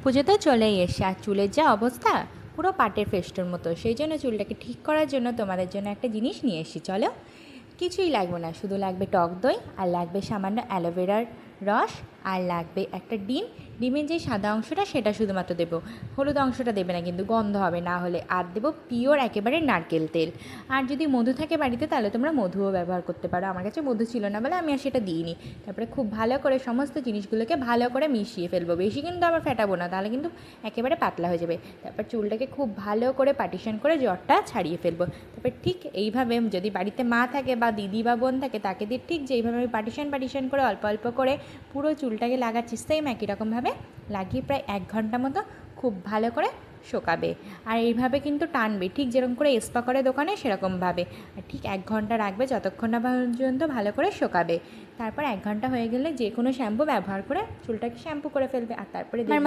পুজো তো চলেই এসছে, আর চুলের যা অবস্থা পুরো পাটের ফেস্টোর মতো। সেই জন্য চুলটাকে ঠিক করার জন্য তোমাদের জন্য একটা জিনিস নিয়ে এসেছি। চলো, কিছুই লাগবে না, শুধু লাগবে টক দই, আর লাগবে সামান্য অ্যালোভেরার রস, আর লাগবে একটা ডিম। ডিমের যে সাদা অংশটা সেটা শুধুমাত্র দেবো, হলুদ অংশটা দেবে না, কিন্তু গন্ধ হবে না হলে। আর দেবো পিওর একেবারে নারকেল তেল। আর যদি মধু থাকে বাড়িতে তাহলে তোমরা মধুও ব্যবহার করতে পারো। আমার কাছে মধু ছিল না বলে আমি আর সেটা দিইনি। তারপরে খুব ভালো করে সমস্ত জিনিসগুলোকে ভালো করে মিশিয়ে ফেলবো। বেশি কিন্তু আবার ফেটাবো না, তাহলে কিন্তু একেবারে পাতলা হয়ে যাবে। তারপর চুলটাকে খুব ভালো করে পার্টিশন করে জটটা ছাড়িয়ে ফেলবো। তারপর ঠিক এইভাবে যদি বাড়িতে মা থাকে বা দিদি বা বোন থাকে তাকে দিয়ে ঠিক যেইভাবে আমি পার্টিশন করে অল্প অল্প করে পুরো চুলটাকে লাগাচ্ছি, সেম একই রকমভাবে লাগিয়ে প্রায় 1 ঘন্টা মতো খুব ভালো করে শোকাবে। আর এইভাবে কিন্তু টানবে, ঠিক যেরকম করে স্পা করে দোকানে সেরকমভাবে। আর ঠিক 1 ঘন্টা রাখবে, যতক্ষণ না পর্যন্ত ভালো করে শোকাবে। তারপর 1 ঘন্টা হয়ে গেলে যে কোনো শ্যাম্পু ব্যবহার করে চুলটাকে শ্যাম্পু করে ফেলবে। আর তারপরে